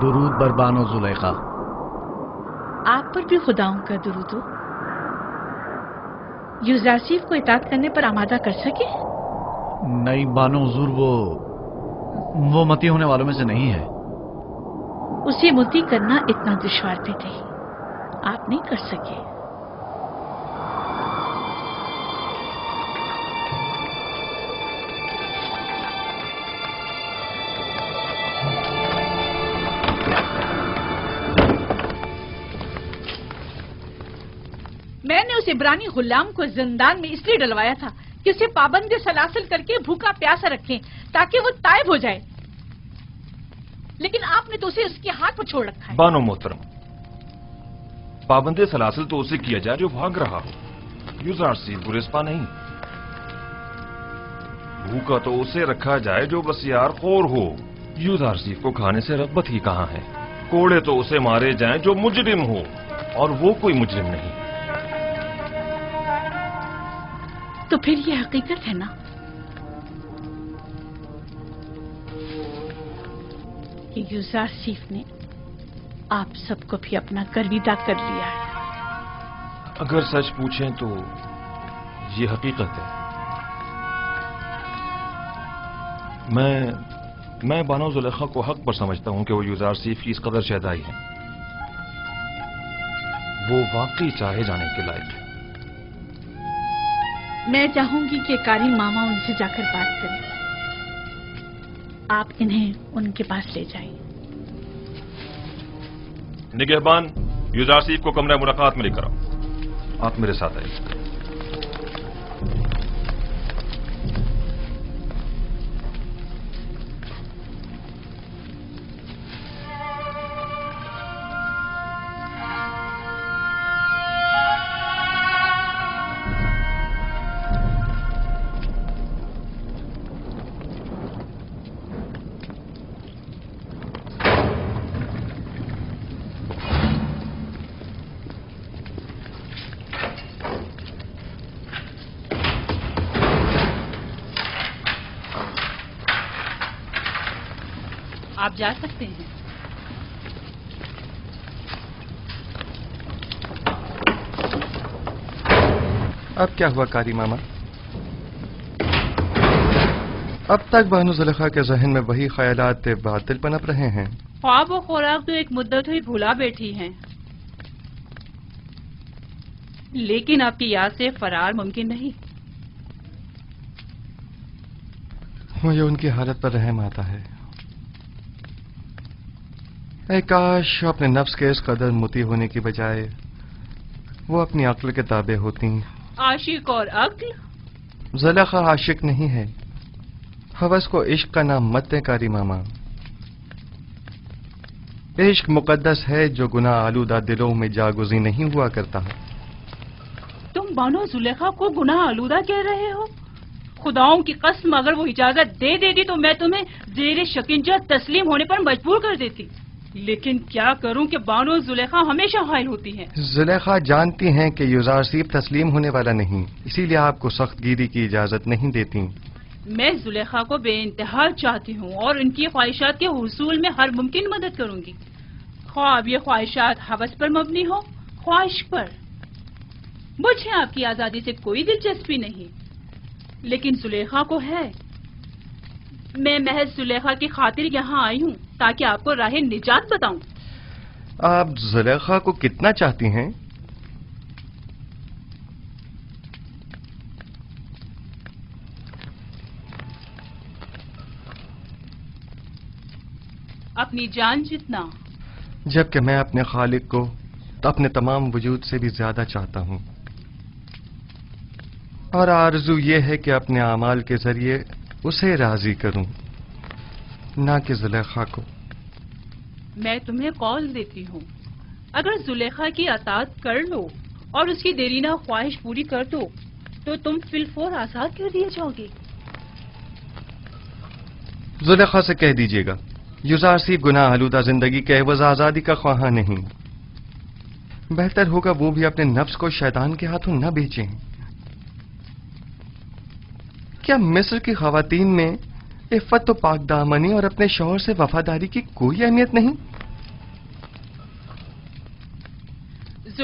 درود بر بانو زلیخا۔ آپ پر بھی خداؤں کا درود ہو۔ یوزرسیف کو اطاعت کرنے پر آمادہ کر سکے؟ نہیں بانو حضور، وہ متی ہونے والوں میں سے نہیں ہے۔ اسے متی کرنا اتنا دشوار بھی نہیں، آپ نہیں کر سکے۔ میں نے اس عبرانی غلام کو زندان میں اس لیے ڈلوایا تھا کہ اسے پابند سلاسل کر کے بھوکا پیاسا رکھیں تاکہ وہ تائب ہو جائے، لیکن آپ نے تو اسے اس کے ہاتھ پر چھوڑ رکھا ہے۔ بانو محترم، پابند سلاسل تو اسے کیا جائے جو بھاگ رہا ہو، یوزرسیف گریزپا نہیں۔ بھوکا تو اسے رکھا جائے جو بسیار خور ہو، یوزرسیف کو کھانے سے رغبت ہی کہاں ہے۔ کوڑے تو اسے مارے جائیں جو مجرم ہو، اور وہ کوئی مجرم نہیں۔ تو پھر یہ حقیقت ہے نا کہ یوزرسیف نے آپ سب کو بھی اپنا گرویدہ کر لیا ہے۔ اگر سچ پوچھیں تو یہ حقیقت ہے۔ میں بانو زلیخا کو حق پر سمجھتا ہوں کہ وہ یوزرسیف کی اس قدر شیدائی ہیں۔ وہ واقعی چاہے جانے کے لائق ہے۔ میں چاہوں گی کہ قاری ماما ان سے جا کر بات کریں، آپ انہیں ان کے پاس لے جائیں۔ نگہبان، یوزرسیف کو کمرہ ملاقات میں لے کر آؤ۔ آپ میرے ساتھ آئیے۔ آپ جا سکتے ہیں۔ اب کیا ہوا قاری ماما؟ اب تک بانو زلیخا کے ذہن میں وہی خیالات باطل پنپ رہے ہیں۔ خواب و خوراک تو ایک مدت ہوئی بھولا بیٹھی ہیں، لیکن آپ کی یاد سے فرار ممکن نہیں۔ مجھے ان کی حالت پر رحم آتا ہے۔ اے کاش اپنے نفس کے اس قدر متی ہونے کی بجائے وہ اپنی عقل کے تابع ہوتی۔ عاشق اور عقل؟ زلیخا عاشق نہیں ہے۔ ہوس کو عشق کا نام مت دیں قاری ماما۔ عشق مقدس ہے جو گناہ آلودہ دلوں میں جاگزی نہیں ہوا کرتا۔ تم بانو زلیخا کو گناہ آلودہ کہہ رہے ہو؟ خداؤں کی قسم، اگر وہ اجازت دے دیتی تو میں تمہیں زیر شکنجہ تسلیم ہونے پر مجبور کر دیتی، لیکن کیا کروں کہ بانو زلیخا ہمیشہ حائل ہوتی ہیں۔ زلیخا جانتی ہیں کہ یوزرسیف تسلیم ہونے والا نہیں، اسی لیے آپ کو سخت گیری کی اجازت نہیں دیتی۔ میں زلیخا کو بے انتہا چاہتی ہوں اور ان کی خواہشات کے حصول میں ہر ممکن مدد کروں گی، خواہ اب یہ خواہشات ہوس پر مبنی ہو، خواہش پر۔ مجھے آپ کی آزادی سے کوئی دلچسپی نہیں، لیکن زلیخا کو ہے۔ میں محض زلیخا کی خاطر یہاں آئی ہوں تاکہ آپ کو راہ نجات بتاؤں۔ آپ زلیخا کو کتنا چاہتی ہیں؟ اپنی جان جتنا۔ جبکہ میں اپنے خالق کو اپنے تمام وجود سے بھی زیادہ چاہتا ہوں، اور آرزو یہ ہے کہ اپنے اعمال کے ذریعے اسے راضی کروں، نہ کہ زلیخا کو۔ میں تمہیں قول دیتی ہوں، اگر زلیخا کی اطاعت کر لو اور اس کی دیرینہ خواہش پوری کر دو تو تم فی الفور آزاد کر دیے جاؤ گے۔ زلیخا سے کہہ دیجیے گا یوزرسیف گناہ آلودہ زندگی کے عوض آزادی کا خواہاں نہیں۔ بہتر ہوگا وہ بھی اپنے نفس کو شیطان کے ہاتھوں نہ بیچیں۔ کیا مصر کی خواتین میں عفت و پاک دامنی اور اپنے شوہر سے وفاداری کی کوئی اہمیت نہیں؟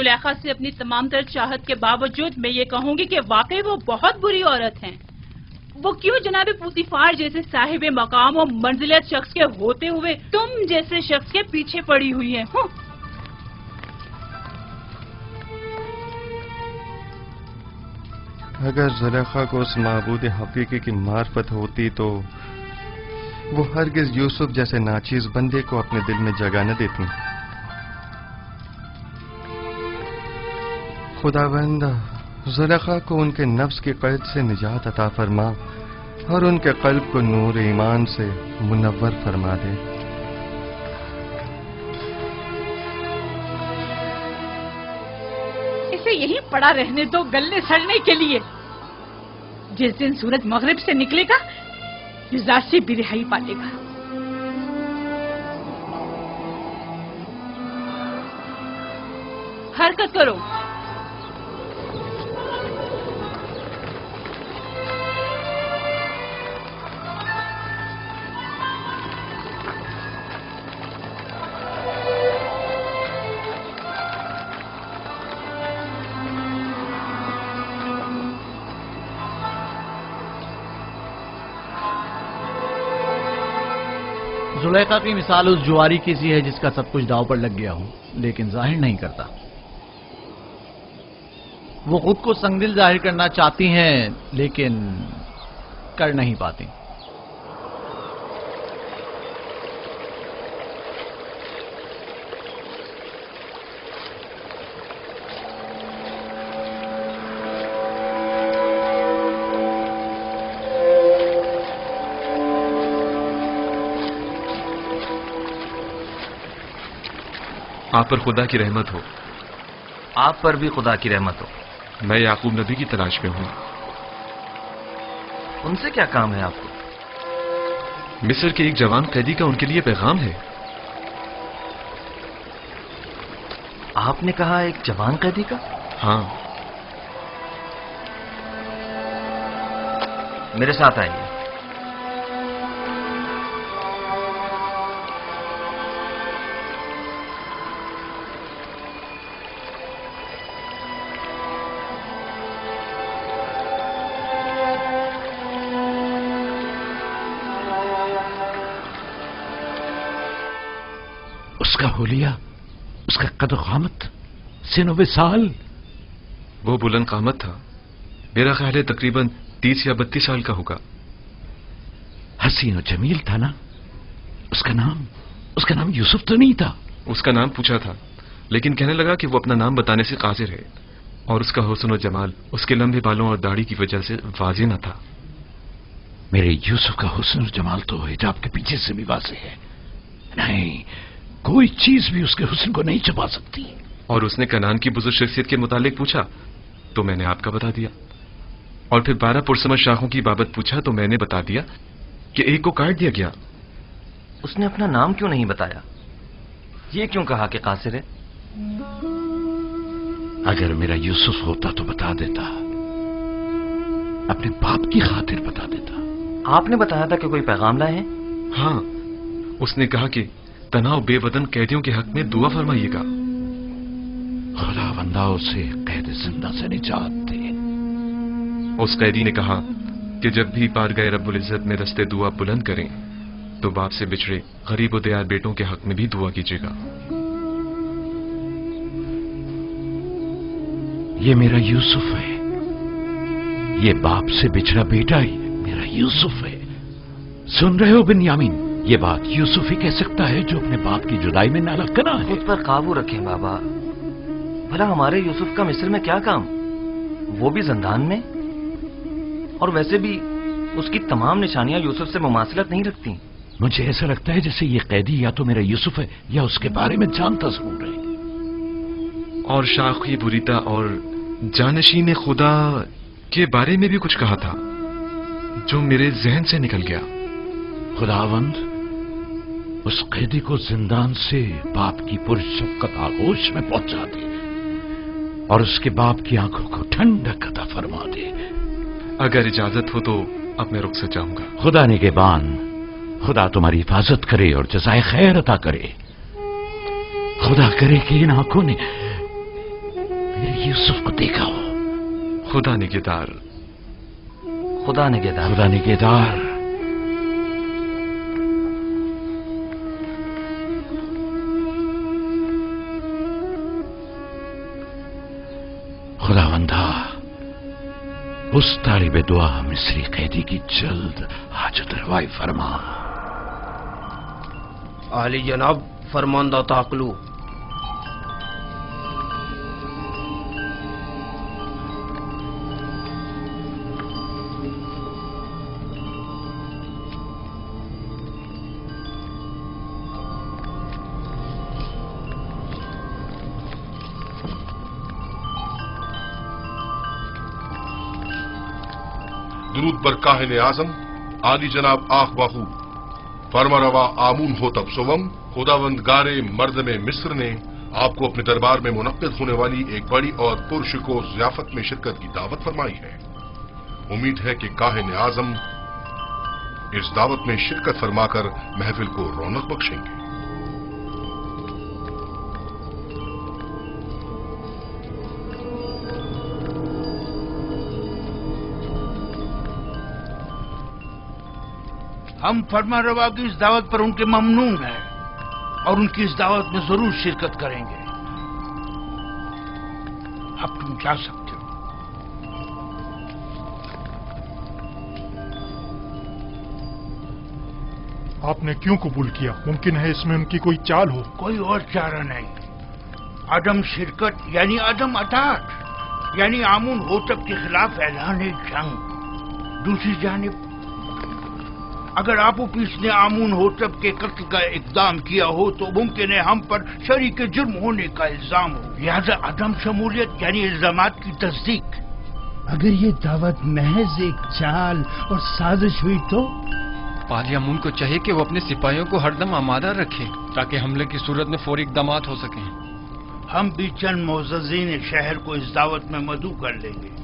जुलेखा से अपनी तमाम तर चाहत के बावजूद मैं ये कहूंगी कि वाकई वो बहुत बुरी औरत हैं। वो क्यों जनाब पुतिफार जैसे साहिब मकाम और मंजिलियत शख्स के होते हुए तुम जैसे शख्स के पीछे पड़ी हुई हैं? अगर जुलेखा को उस माबूद हकीकी की मार्फत होती तो वो हरगिज यूसुफ जैसे नाचीज बंदे को अपने दिल में जगह न देती। खुदावंद जुलेखा को उनके नफ्स की कैद से निजात अता फरमा और उनके कल्ब को नूर ईमान से मुनव्वर फरमा दे। इसे यहीं पड़ा रहने दो गलने सड़ने के लिए। जिस दिन सूरज मगरिब से निकलेगा युजासी भी रिहाई पालेगा। हरकत करो। जुलेखा की मिसाल उस जुआरी की सी है जिसका सब कुछ दांव पर लग गया हो लेकिन जाहिर नहीं करता। वो खुद को संगदिल जाहिर करना चाहती हैं लेकिन कर नहीं पाती। आप पर खुदा की रहमत हो। आप पर भी खुदा की रहमत हो। मैं याकूब नबी की तलाश में हूं। उनसे क्या काम है आपको? मिस्र के एक जवान कैदी का उनके लिए पैगाम है। आपने कहा एक जवान कैदी का? हाँ। मेरे साथ आइए। उसका होलिया, उसका कद कामत, सिनो साल। वो बुलंद कामत था। मेरा ख्याल है तकरीबन 30 या 32 साल का होगा। हसीन और जमील था ना? उसका नाम यूसुफ तो नहीं था? उसका नाम पूछा था लेकिन कहने लगा कि वो अपना नाम बताने से कासिर है और उसका हुस्न और जमाल उसके लंबे बालों और दाढ़ी की वजह से वाज़ेह न था। मेरे यूसुफ का हुस्न और जमाल तो हिजाब के पीछे से भी वाज़ेह है। नहीं, कोई चीज भी उसके हुस्न को नहीं छुपा सकती। और उसने कनान की बुजुर्ग शख्सियत के मुतालिक पूछा तो मैंने आपका बता दिया, और फिर 12 पुरसमत शाखों की बाबत पूछा तो मैंने बता दिया कि एक को काट दिया गया। उसने अपना नाम क्यों नहीं बताया? ये क्यों कहा कि कासिर है? अगर मेरा यूसुफ होता तो बता देता, अपने बाप की खातिर बता देता। आपने बताया था कि कोई पैगाम लाए हैं? हाँ, उसने कहा कि तनाव बेवतन कैदियों के हक में दुआ फरमाइएगा। खुदावंदा उसे कैद जिंदा से निजात दे। उस कैदी ने कहा कि जब भी पार गए रब्बुल इज्जत में रस्ते दुआ बुलंद करें तो बाप से बिछड़े गरीब और दयार बेटों के हक में भी दुआ कीजिएगा। ये मेरा यूसुफ है। ये बाप से बिछड़ा बेटा ही मेरा यूसुफ है। सुन रहे हो बिन्यामीन? ये बात यूसुफ ही कह सकता है जो अपने बाप की जुदाई में नालक कना है। खुद पर काबू रखें बाबा। भला हमारे यूसुफ का मिस्र में क्या काम? वो भी जिंदान में। और वैसे भी उसकी तमाम निशानियां यूसुफ से मुमासिलत नहीं रखती। मुझे ऐसा लगता है जैसे ये कैदी या तो मेरा यूसुफ है या उसके बारे में जानता जरूर है। और शाखी बुरीता और जानशीन खुदा के बारे में भी कुछ कहा था जो मेरे जहन से निकल गया। खुदावंद उस कैदी को जिंदान से बाप की पुरशफ़क़त आगोश में पहुंचा दे और उसके बाप की आंखों को ठंडक अता फरमा दे। अगर इजाजत हो तो अब मैं रुखसत चाहूंगा। खुदा निगहबान, खुदा तुम्हारी हिफाजत करे और जज़ाए खैर अता करे। खुदा करे कि इन आंखों ने यूसुफ को देखा हो? खुदा निगहदार। खुदा निगहदार। खुदा निगहदार। खुदावंदा, उस तालिबे दुआ मिस्री कैदी की जल्द हाजत रवाई फरमा। आली जनाब, फरमानदा ताकलू। दुरूद बर काहिन आजम आली जनाब आख बाहू फरमारवा आमून हो तब सुवम खुदावंद गारे मर्द में मिस्र ने आपको अपने दरबार में मुनक्किद होने वाली एक बड़ी और पुरशको ज़ियाफत में शिरकत की दावत फरमाई है। उम्मीद है कि काहिन आजम इस दावत में शिरकत फरमाकर महफिल को रौनक बख्शेंगे। हम फरमारवा की इस दावत पर उनके ममनून हैं और उनकी इस दावत में जरूर शिरकत करेंगे। अब तुम जा सकते हो। आपने क्यों कबूल किया? मुमकिन है इसमें उनकी कोई चाल हो। कोई और चारा नहीं। अदम शिरकत यानी अदम अतात, यानी आमून होतब के खिलाफ ऐलान जंग। दूसरी जानिब अगर आपूपीस ने आमून होतब के कत्ल का इकदाम किया हो तो मुमकिन है हम पर शरीक जुर्म होने का इल्जाम हो। लिहाजा अदम शमूलियत यानी इल्जामात की तस्दीक। अगर ये दावत महज एक चाल और साजिश हुई तो पालियामून को चाहिए कि वो अपने सिपाहियों को हरदम आमादा रखे ताकि हमले की सूरत में फौरी इक़दामात हो सकें। हम भी चंद मोअज़्ज़ज़ीन शहर को इस दावत में मदऊ कर लेंगे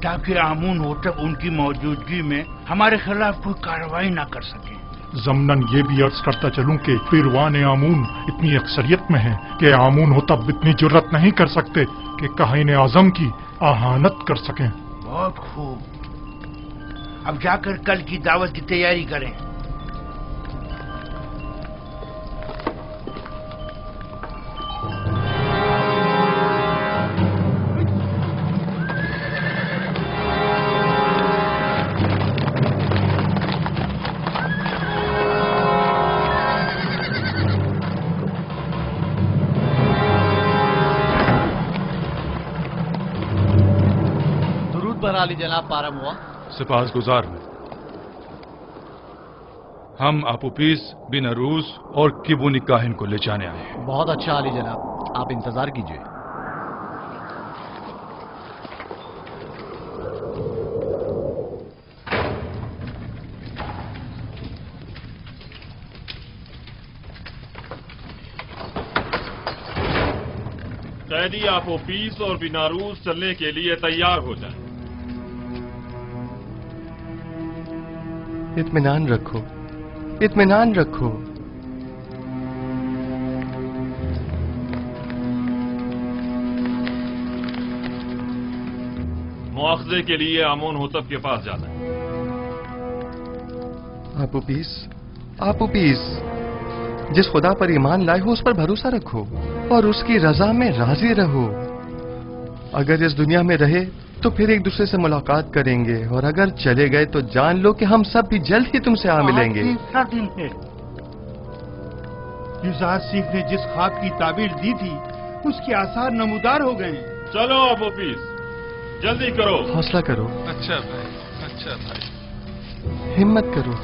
ताकि आमून होतब उनकी मौजूदगी में हमारे खिलाफ कोई कार्रवाई न कर सके। ज़मनन ये भी अर्ज करता चलूं कि पीरवान आमून इतनी अक्सरियत में है कि आमून होतब इतनी जुर्रत नहीं कर सकते कि काहिन आज़म की आहानत कर सकें। बहुत खूब। अब जाकर कल की दावत की तैयारी करें। अली जनाब पारम हुआ। सिपाहगुजार हूं। हम आपूपीस बिन अरूस और किबुनी काहिन को ले जाने आए हैं। बहुत अच्छा अली जनाब, आप इंतजार कीजिए। कैदी आपूपीस और बिनारूस चलने के लिए तैयार हो जाए। इत्मीनान रखो, इत्मीनान रखो। मुआखजे के लिए आमून होतब के पास जाना है। आपूपीस, आपूपीस, जिस खुदा पर ईमान लाए हो उस पर भरोसा रखो और उसकी रजा में राजी रहो। अगर इस दुनिया में रहे तो फिर एक दूसरे से मुलाकात करेंगे और अगर चले गए तो जान लो कि हम सब भी जल्द ही तुमसे आ मिलेंगे। यूसुफ ने जिस ख्वाब की ताबीर दी थी उसके आसार नमूदार हो गए। चलो आपूपीस, जल्दी करो। हौसला करो। अच्छा भाई, अच्छा भाई। हिम्मत करो।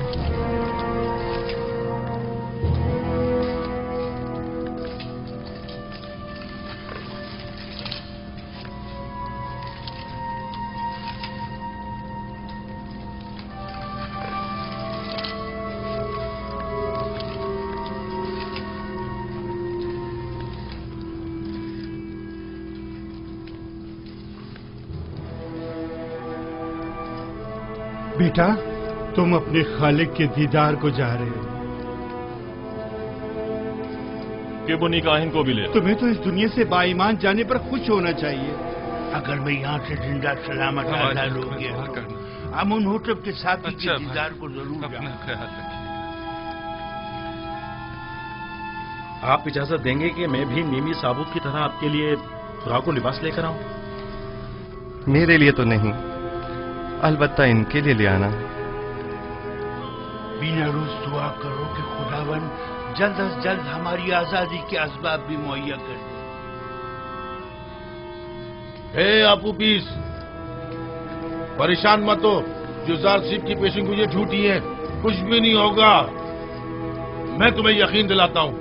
बेटा, तुम अपने खालिक के दीदार को जा रहे हो। किबुनी काहिन को भी ले। तुम्हें तो इस दुनिया से बाईमान जाने पर खुश होना चाहिए। अगर मैं यहाँ से जिंदा सलामत आजाद हो गया तो अमन होटब के साथी के दीदार को जरूर अपना ख्याल रखिए। आप इजाजत देंगे कि मैं भी मीमी साबुत की तरह आपके लिए खुराक और लिबास लेकर आऊं? मेरे लिए तो नहीं, अलबत्ता इनके लिए ले आना। बिना रोज दुआ करो कि खुदावन जल्द अज जल्द हमारी आजादी के असबाब भी मुहैया कर दे। हे आपू पीस, परेशान मत हो। जुजार सिप की पेशिंगोइयां झूठी हैं, कुछ भी नहीं होगा। मैं तुम्हें यकीन दिलाता हूं।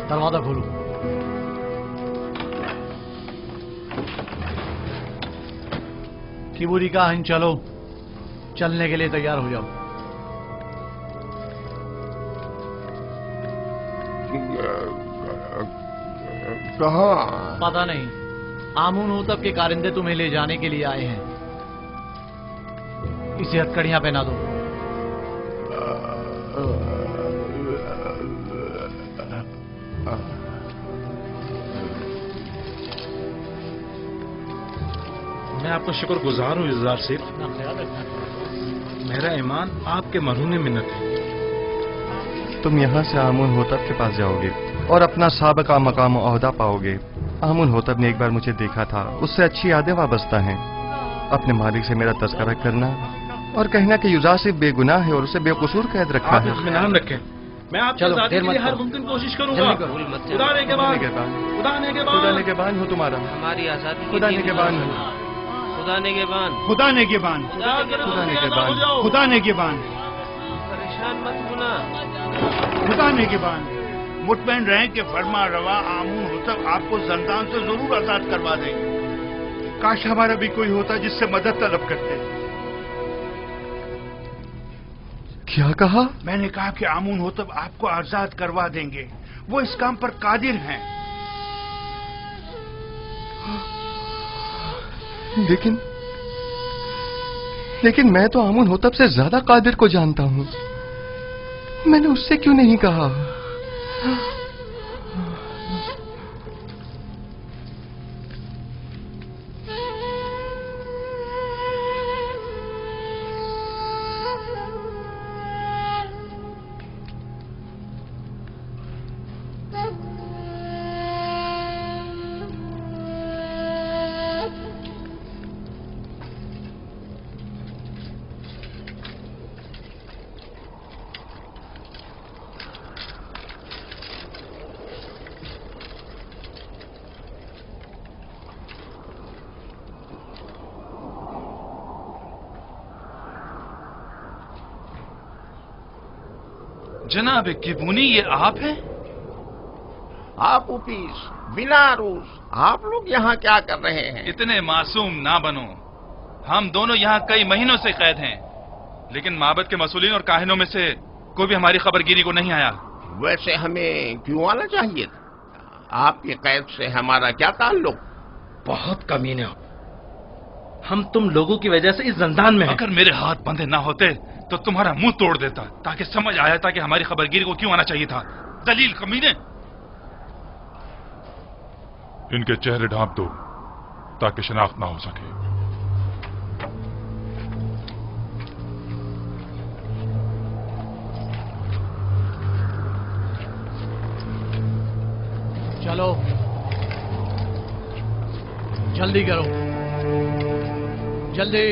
दरवाजा खोलो। किबूरी का हन चलो, चलने के लिए तैयार हो जाओ। कहाँ? पता नहीं, आमून होतब के कारिंदे तुम्हें ले जाने के लिए आए हैं। इसे हथकड़ियां पहना दो। मैं आपका शुक्रगुजार हूँ इज़हार सिर्फ। मेरा ईमान आपके मरहूने मिन्नत है। तुम यहाँ से आमून होतब के पास जाओगे और अपना साबका मकाम ओहदा पाओगे। आमून होतब ने एक बार मुझे देखा था, उससे अच्छी यादें वाबस्ता हैं। अपने मालिक से मेरा तज़किरा करना और कहना कि युजासिफ बेगुनाह है और उसे बेकसूर कैद रखा आप है। इत्मीनान रखें, मैं आपकी आजादी के लिए हर मुमकिन कोशिश करूंगा। खुदा ने के बाद हो तुम्हारा, हमारी आजादी खुदा ने के बाद हो, खुदा ने के बान, खुदा ने के बान, खुदा ने के बाद, खुदा ने के बान, परेशान मत होना। खुदा ने के बान। मुतमईन रहें कि फरमा रवा आमून होतब आपको जंदान से जरूर आजाद करवा देंगे। काश हमारा भी कोई होता जिससे मदद तलब करते। क्या कहा? मैंने कहा कि आमून होतब आपको आजाद करवा देंगे, वो इस काम पर कादिर हैं। लेकिन मैं तो आमून होतब से ज्यादा कादिर को जानता हूँ। मैंने उससे क्यों नहीं कहा? जनाब किबूनी, ये आप हैं? आप उपीस, बिना रूस, आप लोग यहाँ क्या कर रहे हैं? इतने मासूम ना बनो। हम दोनों यहाँ कई महीनों से कैद हैं, लेकिन माबद के मसूलीन और काहिनों में से कोई भी हमारी खबरगिरी को नहीं आया। वैसे हमें क्यों आना चाहिए था? आपकी कैद से हमारा क्या ताल्लुक? बहुत कमीने हो। हम तुम लोगों की वजह से इस जंदान में हैं। अगर मेरे हाथ बंधे ना होते तो तुम्हारा मुंह तोड़ देता, ताकि समझ आया था कि हमारी खबरगिरी को क्यों आना चाहिए था। दलील कमीने। इनके चेहरे ढांप दो ताकि शनाख्त ना हो सके। चलो जल्दी करो, जल्दी।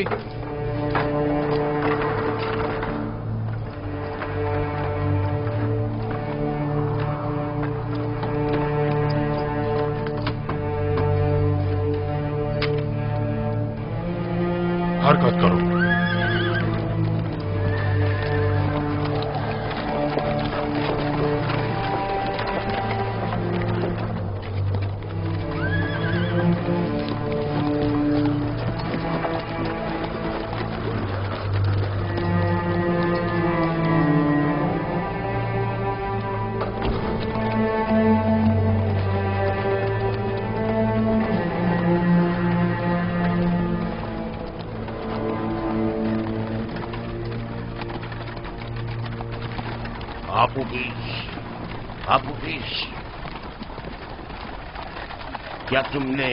हरकत करो। आपूपीस, क्या तुमने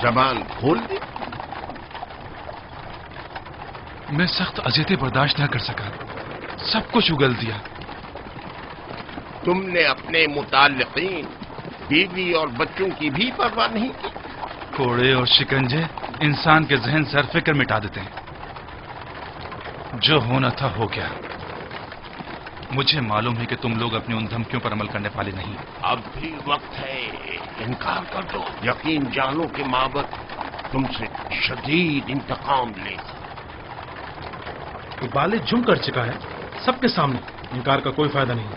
जबान खोल दी? मैं सख्त अजियतें बर्दाश्त न कर सका, सब कुछ उगल दिया। तुमने अपने मुताल्लिकीन, बीवी और बच्चों की भी परवाह नहीं की? कोड़े और शिकंजे इंसान के जहन सरफिक्र मिटा देते हैं। जो होना था हो गया। मुझे मालूम है कि तुम लोग अपनी उन धमकियों पर अमल करने वाले नहीं। अब भी वक्त है, इनकार कर दो। यकीन जानो कि माबद तुमसे शदीद इंतकाम लेगा। इकबाल जुर्म कर चुका है सबके सामने, इनकार का कोई फायदा नहीं।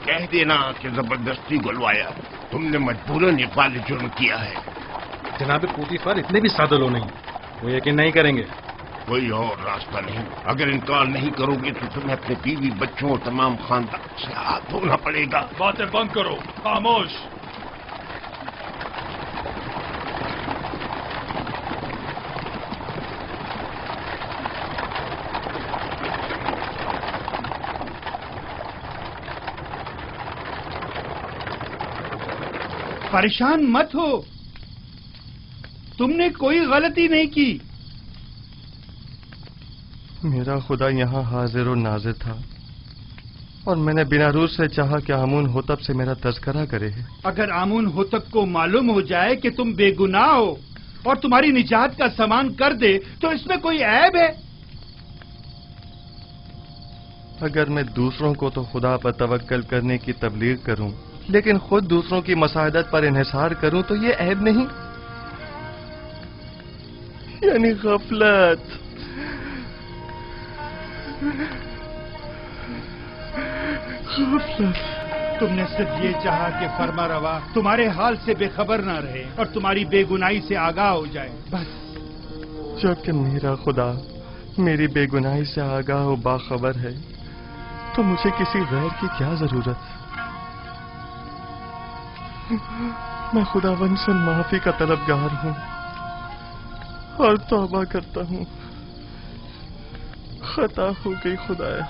कह देना कि जबरदस्ती गुलवाया, तुमने मजबूरन इकबाल जुर्म किया है। जनाब पोतीफर इतने भी सादे लोग नहीं, वो यकीन नहीं करेंगे। कोई और रास्ता नहीं। अगर इनकार नहीं करोगे तो तुम्हें अपने बीवी बच्चों और तमाम खानदान से हाथ धोना पड़ेगा। बातें बंद करो, खामोश। परेशान मत हो, तुमने कोई गलती नहीं की। मेरा खुदा यहाँ हाजिर और नाजिर था और मैंने बिना रूस से चाहा कि आमून होतब से मेरा तज़किरा करे। अगर आमून होतब को मालूम हो जाए कि तुम बेगुनाह हो और तुम्हारी निजात का सामान कर दे तो इसमें कोई ऐब है? अगर मैं दूसरों को तो खुदा पर तवक्कल करने की तबलीग करूं, लेकिन खुद दूसरों की मसादत पर इन्हिसार करूं तो ये ऐब नहीं, यानी गफलत। तुमने सिर्फ ये चाहा कि फरमा रवा तुम्हारे हाल से बेखबर ना रहे और तुम्हारी बेगुनाही से आगाह हो जाए, बस। जबकि मेरा खुदा मेरी बेगुनाही से आगाह और बाखबर है तो मुझे किसी गैर की क्या जरूरत। मैं खुदावन से माफी का तलबगार हूँ और तौबा करता हूँ। खता हो गई खुदाया।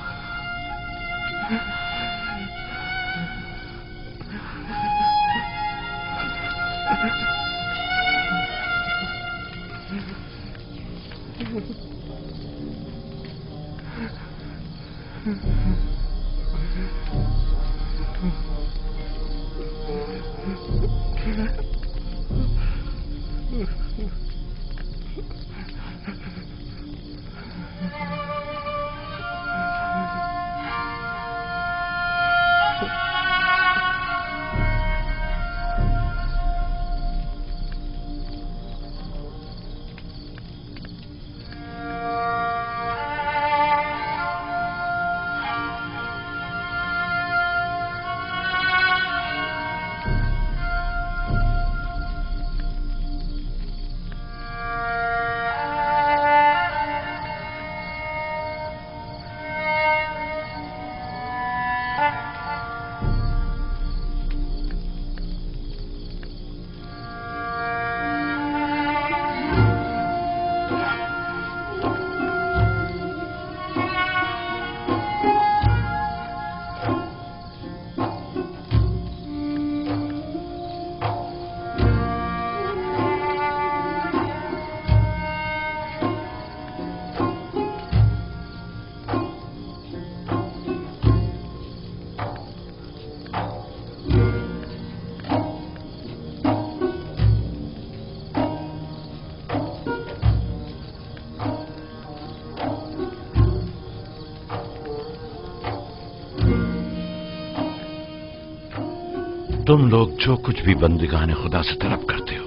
तुम लोग जो कुछ भी बंदिगाने खुदा से तलब करते हो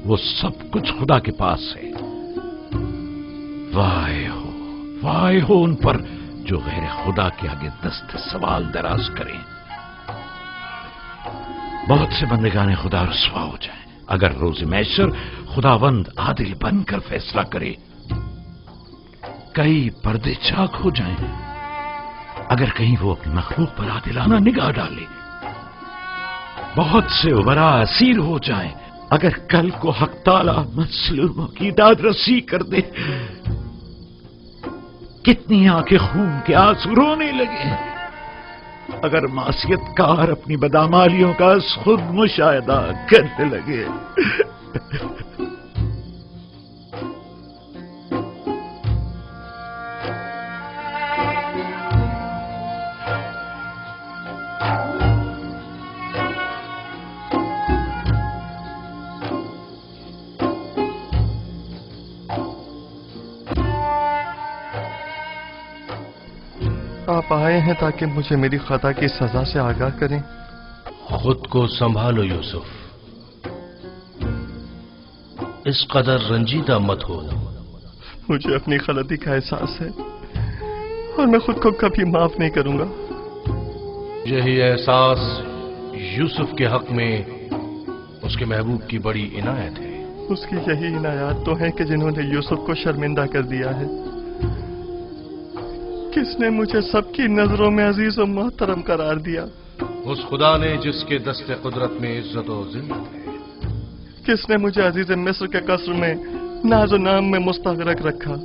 वो सब कुछ खुदा के पास है। वाह हो उन पर जो गैर खुदा के आगे दस्त सवाल दराज करें। बहुत से बंदिगाने खुदा रुसवा हो जाएं अगर रोज़ महशर खुदावंद आदिल बनकर फैसला करे। कई पर्दे चाक हो जाएं अगर कहीं वो अपनी मखलूक पर आदिलाना निगाह डाले। बहुत से उमरा असीर हो जाएं अगर कल को हक ताला मजलूमों की दादरसी कर दे। कितनी आंखें खून के आंसू रोने लगे अगर मासियत कार अपनी बदामालियों का खुद मुशाहिदा करने लगे। आप आए हैं ताकि मुझे मेरी खता की सजा से आगाह करें। खुद को संभालो यूसुफ, इस कदर रंजीदा मत हो। मुझे अपनी गलती का एहसास है और मैं खुद को कभी माफ नहीं करूंगा। यही एहसास यूसुफ के हक में उसके महबूब की बड़ी इनायत है। उसकी यही इनायत तो है कि जिन्होंने यूसुफ को शर्मिंदा कर दिया है। किसने मुझे सबकी नजरों में अजीज और मोहतरम करार दिया? उस खुदा ने जिसके दस्ते कुदरत में इज्जत और जिल्लत है। किसने मुझे अजीज मिस्र के कसर में नाजो नाम में मुस्तगरक रखा?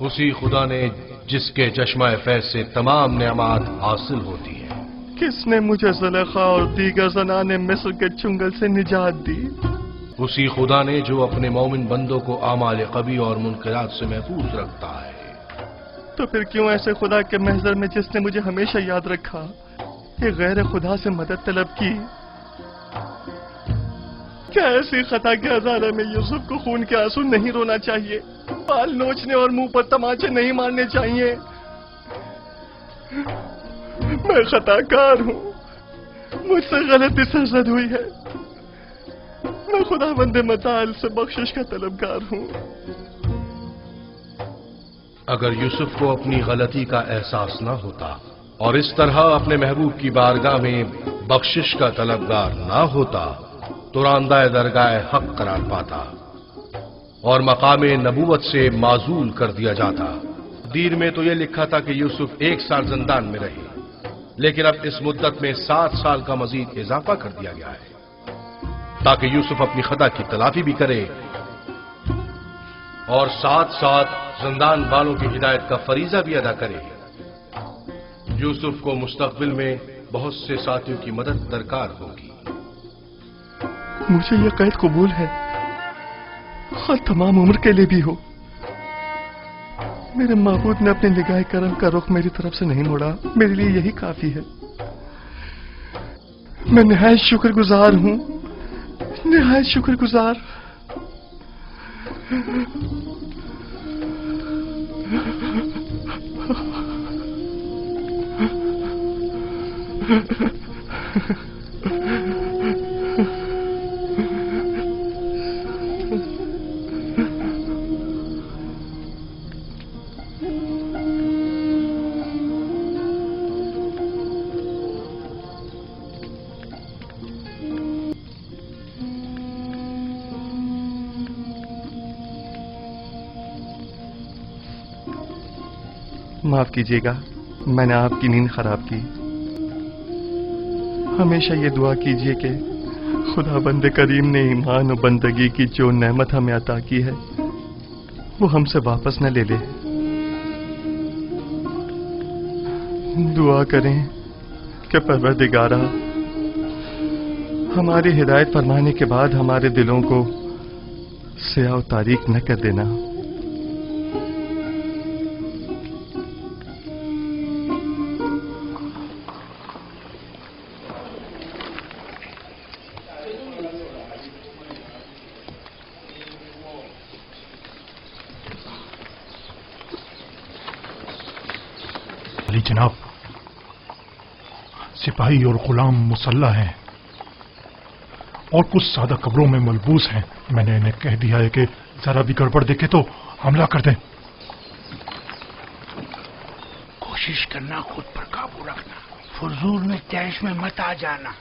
उसी खुदा ने जिसके चश्मा फैज से तमाम नेमत हासिल होती है। किसने मुझे ज़ुलेखा और दीगर ज़नाने मिस्र के चुंगल से निजात दी? उसी खुदा ने जो अपने मोमिन बंदों को आमाल कबी और मुनकरात से महफूज रखता है। तो फिर क्यों ऐसे खुदा के महजर में जिसने मुझे हमेशा याद रखा, ये गैर खुदा से मदद तलब की? क्या ऐसी खता के अजाले में यूसुफ को खून के आंसू नहीं रोना चाहिए? बाल नोचने और मुंह पर तमाचे नहीं मारने चाहिए? मैं खताकार हूं, मुझसे गलती सरजद हुई है। मैं खुदा बंदे मताल से बख्शिश का तलबगार हूं। अगर यूसुफ को अपनी गलती का एहसास न होता और इस तरह अपने महबूब की बारगाह में बख्शिश का तलबगार न होता तो रांदाए दरगाह हक करार पाता और मकामे नबूवत से माजूल कर दिया जाता। दीर में तो यह लिखा था कि यूसुफ 1 साल जिंदान में रहे, लेकिन अब इस मुद्दत में 7 साल का मजीद इजाफा कर दिया गया है ताकि यूसुफ अपनी खता की तलाफी भी करे और साथ साथ जिंदान वालों की हिदायत का फरीजा भी अदा करे। यूसुफ को मुस्तकबिल में बहुत से साथियों की मदद दरकार होगी। मुझे यह कैद कबूल है और तमाम उम्र के लिए भी हो। मेरे महबूब ने अपने निगाह करम का रुख मेरी तरफ से नहीं मोड़ा, मेरे लिए यही काफी है। मैं निहायत शुक्रगुजार हूं, निहायत शुक्रगुजार। माफ कीजिएगा, मैंने आपकी नींद खराब की। हमेशा ये दुआ कीजिए कि खुदा बंदे करीम ने ईमान और बंदगी की जो नेमत हमें अता की है वो हमसे वापस न ले ले। दुआ करें कि परवरदिगारा हमारी हिदायत फरमाने के बाद हमारे दिलों को स्याह और तारीक न कर देना। जनाब, सिपाही और गुलाम मुसल्ला हैं और कुछ सादा कब्रों में मलबूस हैं। मैंने इन्हें कह दिया है कि जरा भी गड़बड़ देखे तो हमला कर दें। कोशिश करना खुद पर काबू रखना, फजूल में तैश में मत आ जाना।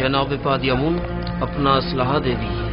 जनाब पादी अमून अपना असलहा दे दीजिए।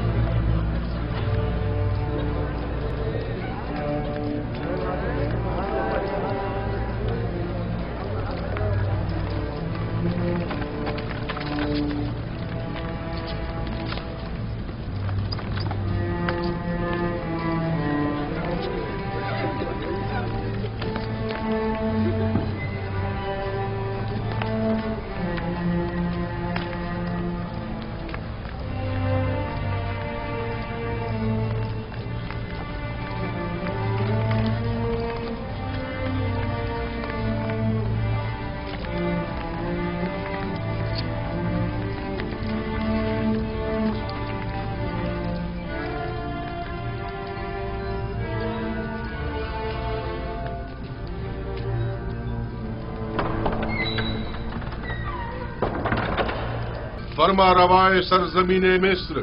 फरमा रवाए सरजमीन मिस्र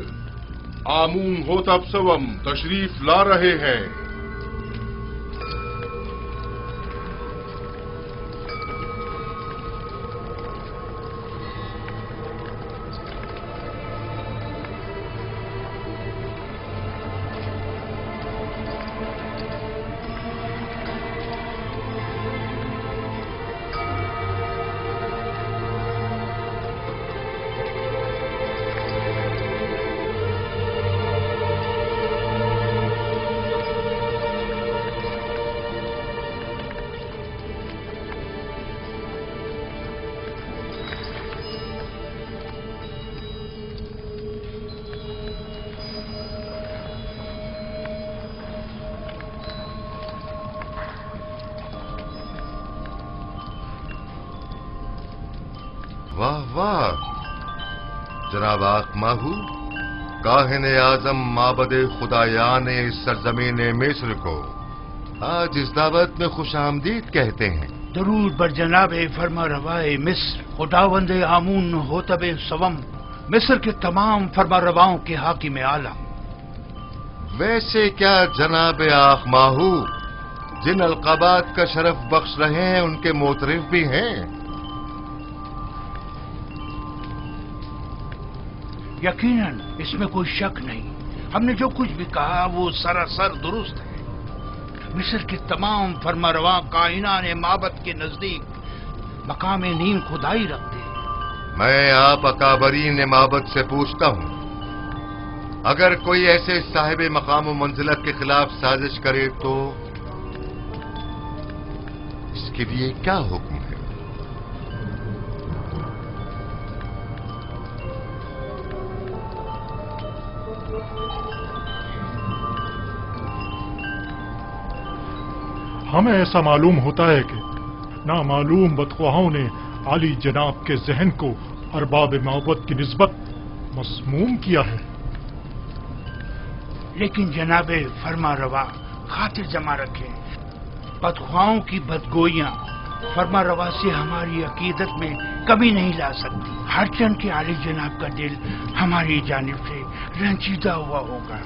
आमून होतब सवम तशरीफ ला रहे हैं। वाह वाह जनाब आकमाहू काहिन आजम माबद खुदायान सरजमीन मिस्र को आज इस दावत में खुश आमदीद कहते हैं। दरूद बर जनाब फरमा रवाए मिस्र खुदावंद आमून होतब सवम मिस्र के तमाम फरमा रवाओं के हाकिम आलम। वैसे क्या जनाब आकमाहू जिन अलकाबात का शरफ बख्श रहे हैं उनके मोतरिफ भी हैं? यकीनन इसमें कोई शक नहीं। हमने जो कुछ भी कहा वो सरासर दुरुस्त है। मिस्र के तमाम फरमारवा कायनात माबद के नजदीक मकाम नीम खुदाई रखते हैं। मैं आप अकाबरीन माबद से पूछता हूं, अगर कोई ऐसे साहिब मकाम व मंजिलत के खिलाफ साजिश करे तो इसके लिए क्या हुक्म है? हमें ऐसा मालूम होता है कि नामालूम बदख्वाहों ने आली जनाब के जहन को अरबाब मोहब्बत की निस्बत मसमूम किया है। लेकिन जनाबे फरमा रवा खातिर जमा रखें, बदख्वाहों की बदगोइयां फरमा रवा से हमारी अकीदत में कभी नहीं ला सकती। हर चंद के आली जनाब का दिल हमारी जानिब से रंजीदा हुआ होगा।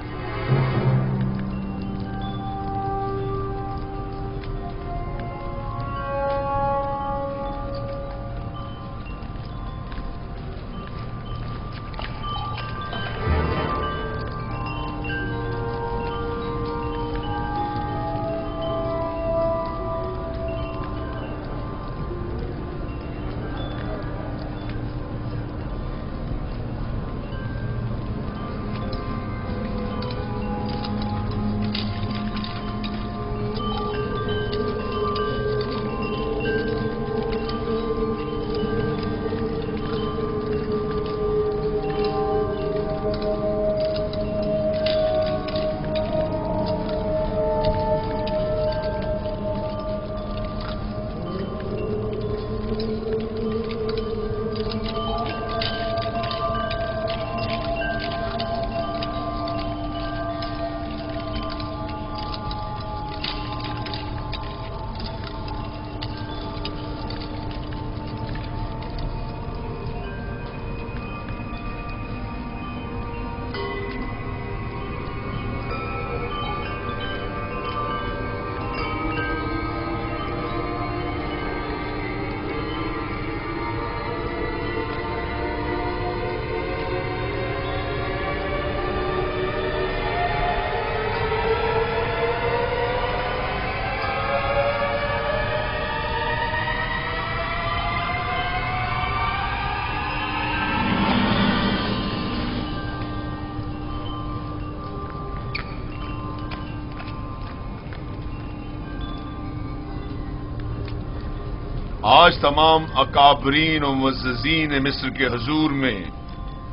آج تمام اکابرین و معززین مصر کے حضور میں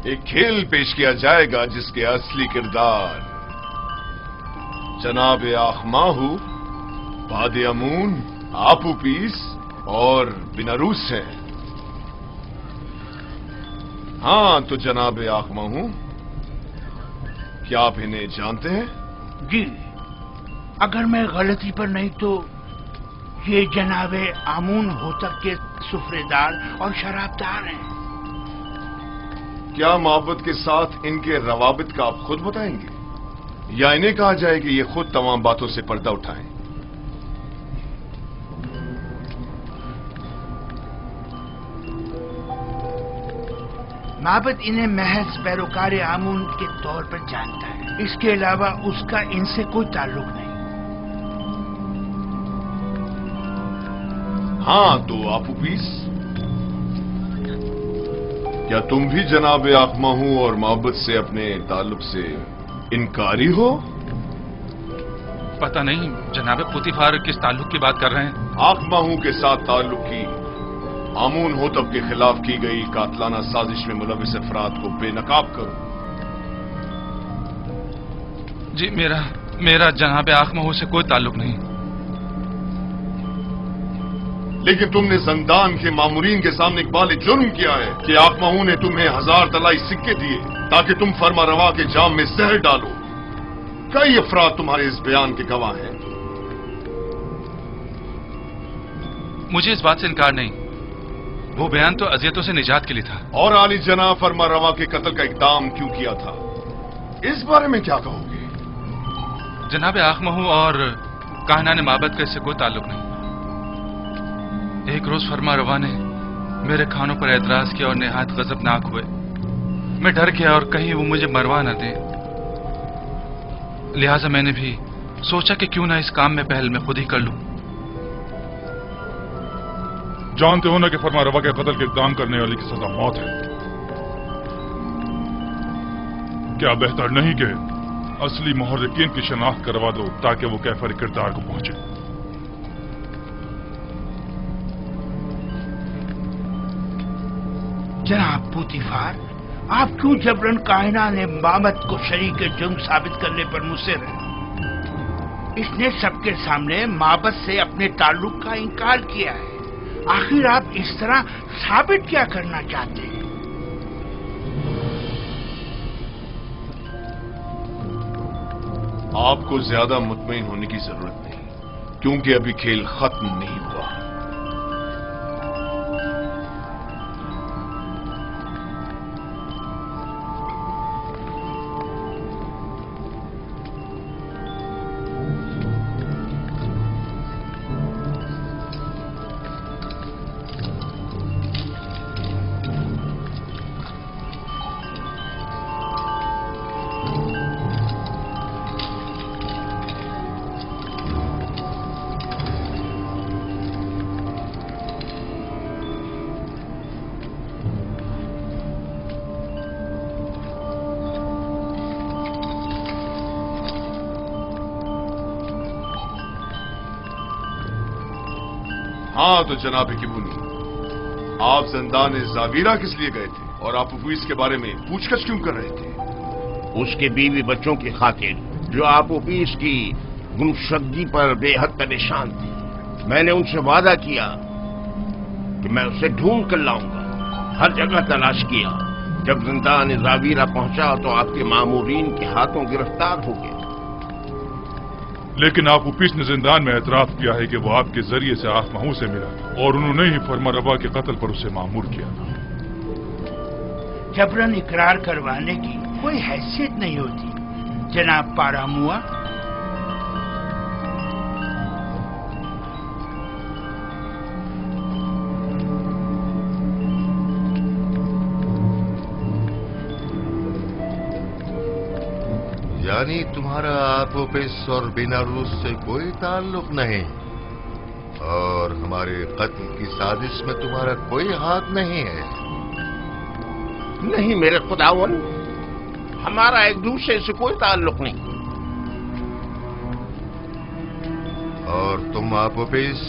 ایک کھیل پیش کیا جائے گا جس کے اصلی کردار جناب آخماہو، باد امون، آپوپیس اور بناروس ہیں۔ ہاں تو جناب آخماہو، کیا آپ انہیں جانتے ہیں؟ جی، اگر میں غلطی پر نہیں تو یہ جناب آمون ہوتب کے سفرے دار اور شرابدار ہیں۔ کیا معبد کے ساتھ ان کے روابط کا آپ خود بتائیں گے یا انہیں کہا جائے کہ یہ خود تمام باتوں سے پردہ اٹھائیں؟ معبد انہیں محض پیروکار آمون کے طور پر جانتا ہے، اس کے علاوہ اس کا ان سے کوئی تعلق نہیں۔ ہاں تو آپوپیس، کیا تم بھی جناب آخماہو اور معبد سے اپنے تعلق سے انکاری ہو؟ پتہ نہیں جناب پوتیفار کس تعلق کی بات کر رہے ہیں؟ آخماہو کے ساتھ تعلق کی آمون ہوتب کے خلاف کی گئی قاتلانہ سازش میں ملوث افراد کو بے نقاب کرو۔ جی میرا جناب آخماہو سے کوئی تعلق نہیں۔ لیکن تم نے زندان کے مامورین کے سامنے اقبال جرم کیا ہے کہ آخماہو نے تمہیں 1000 طلائی سکے دیے تاکہ تم فرما روا کے جام میں زہر ڈالو۔ کئی افراد تمہارے اس بیان کے گواہ ہیں۔ مجھے اس بات سے انکار نہیں، وہ بیان تو اذیتوں سے نجات کے لیے تھا۔ اور عالی جناب فرما روا کے قتل کا اقدام کیوں کیا تھا، اس بارے میں کیا کہو گے؟ جناب آخماہو اور کاہنان معبد کا اس سے کوئی تعلق نہیں۔ ایک روز فرما روا نے میرے کھانوں پر اعتراض کیا اور نہایت غضبناک ہوئے۔ میں ڈر گیا اور کہیں وہ مجھے مروا نہ دیں، لہذا میں نے بھی سوچا کہ کیوں نہ اس کام میں پہل میں خود ہی کر لوں۔ جانتے ہو نا کہ فرما روا کے قتل کے اقدام کرنے والی کی سزا موت ہے۔ کیا بہتر نہیں کہ اصلی محرکین کی شناخت کروا دو تاکہ وہ کیفر کردار کو پہنچے؟ جناب پوتیفار، آپ کیوں جبرن کائنان معبد کو شریک جرم ثابت کرنے پر مصر ہیں؟ اس نے سب کے سامنے معبد سے اپنے تعلق کا انکار کیا ہے، آخر آپ اس طرح ثابت کیا کرنا چاہتے ہیں؟ آپ کو زیادہ مطمئن ہونے کی ضرورت نہیں، کیونکہ ابھی کھیل ختم نہیں ہوا۔ ہاں تو جناب کبونی، آپ زندان زاویرہ کس لیے گئے تھے اور آپ اوپیس کے بارے میں پوچھ گچھ کیوں کر رہے تھے؟ اس کے بیوی بچوں کی خاطر جو آپ اوپیس کی گمشدگی پر بے حد پریشان تھی۔ میں نے ان سے وعدہ کیا کہ میں اسے ڈھونڈ کر لاؤں گا، ہر جگہ تلاش کیا۔ جب زندان زاویرہ پہنچا تو آپ کے مامورین کے ہاتھوں گرفتار ہو گئے۔ لیکن آپ اوپیس نے زندان میں اعتراف کیا ہے کہ وہ آپ کے ذریعے سے آخماہو سے ملا اور انہوں نے ہی فرما روا کے قتل پر اسے مامور کیا تھا۔ جبرن اقرار کروانے کی کوئی حیثیت نہیں ہوتی جناب پاراموا۔ یعنی تمہارا آپوپس اور بیناروس سے کوئی تعلق نہیں اور ہمارے قتل کی سازش میں تمہارا کوئی ہاتھ نہیں ہے؟ نہیں میرے خداون، ہمارا ایک دوسرے سے کوئی تعلق نہیں۔ اور تم آپوپس،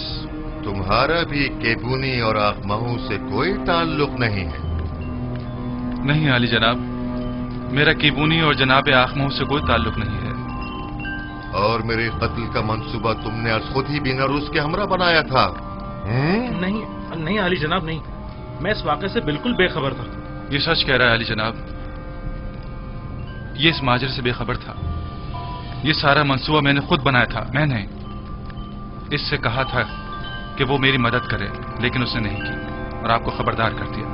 तुम्हारा भी केबूनी और आखमहू से कोई ताल्लुक नहीं है। नहीं आली जनाब, मेरा केबूनी और जनाब आखमहू से कोई ताल्लुक नहीं है। और मेरे कत्ल का मंसूबा तुमने आज खुद ही बीनारूस के हमरा बनाया था? नहीं नहीं आली जनाब, नहीं, मैं इस वाक़े से बिल्कुल बेखबर था। ये सच कह रहा है आली जनाब, ये इस माजरे से बेखबर था। ये सारा मंसूबा मैंने खुद बनाया था। मैंने इससे कहा था कि वो मेरी मदद करे, लेकिन उसने नहीं की और आपको खबरदार कर दिया।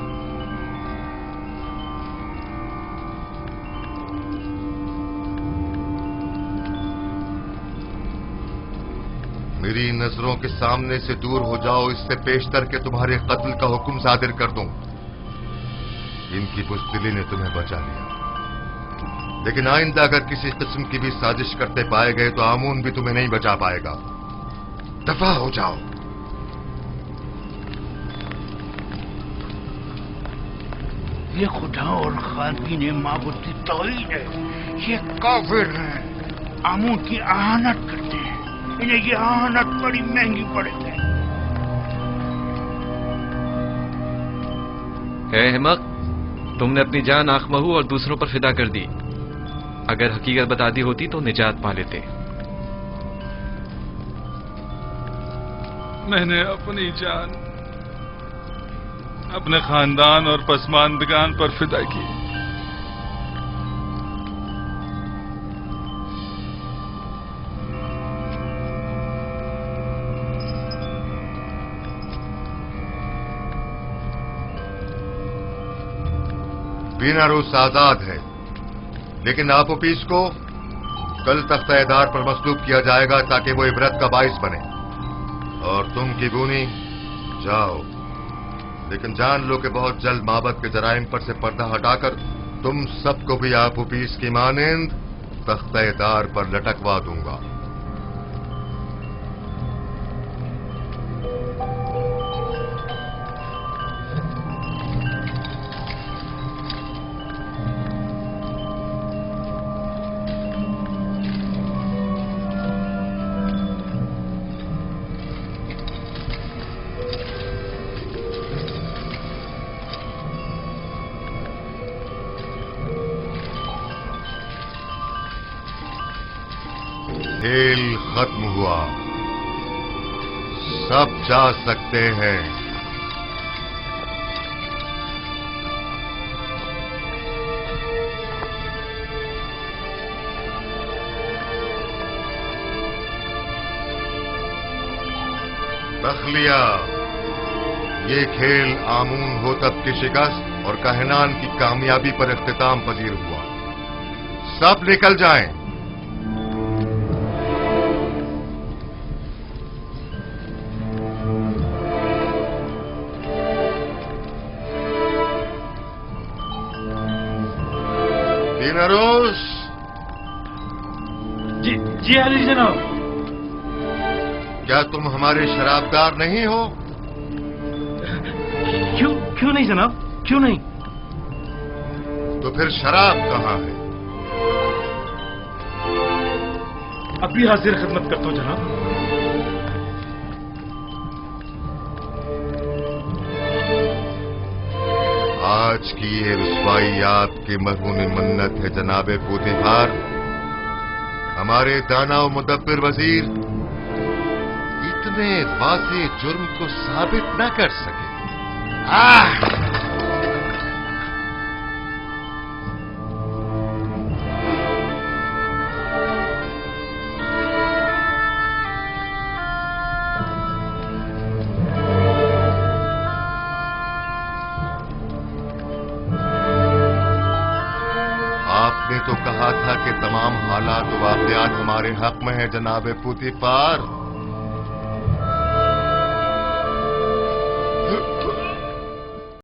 मेरी नजरों के सामने से दूर हो जाओ, इससे पेशतर के तुम्हारे कत्ल का हुक्म सादिर कर दूं। इनकी बुज़दिली ने तुम्हें बचा लिया, लेकिन आइंदा अगर किसी किस्म की भी साजिश करते पाए गए तो आमून भी तुम्हें नहीं बचा पाएगा। दफा हो जाओ। ये खुदा और खादीन माबूद की तौहीन है। ये काफिर हैं, आमून की आहानत करते हैं। इन्हें ये आहानत बड़ी महंगी पड़ेगी। है अहमक, तुमने अपनी जान आखमहू और दूसरों पर फिदा कर दी। अगर हकीकत बता दी होती तो निजात पा लेते। मैंने अपनी जान अपने खानदान और पसमानदगान पर फिदा की। बीनारूस आजाद है, लेकिन आपोपीस को कल तख्ता-ए-दार पर मसलूब किया जाएगा ताकि वो इबरत का बाइस बने। और तुम केबूनी जाओ, लेकिन जान लो कि बहुत जल्द माबद के जराइम पर से पर्दा हटाकर तुम सबको भी आपोपीस की मानिंद तख्ता-ए-दार पर लटकवा दूंगा। खेल खत्म हुआ, सब जा सकते हैं। तखलिया, ये खेल आमून होतब की शिकस्त और कहनान की कामयाबी पर इख्तिताम पजीर हुआ। सब निकल जाएं। बीनारूस। जी अली जनाब। क्या तुम हमारे शराबदार नहीं हो? क्यों नहीं जनाब, क्यों नहीं? तो फिर शराब कहाँ है? अभी हाजिर खिदमत करता हूं जनाब। आज की ये रुसवाई आपकी मरहूमी मन्नत है जनाबे पोतीफार। हमारे दाना और मुदब्बिर वजीर इतने वाज़े जुर्म को साबित न कर सके। आपने तो कहा था कि तमाम हालात वाक़यात हमारे हक में है जनाबे पोतीफार।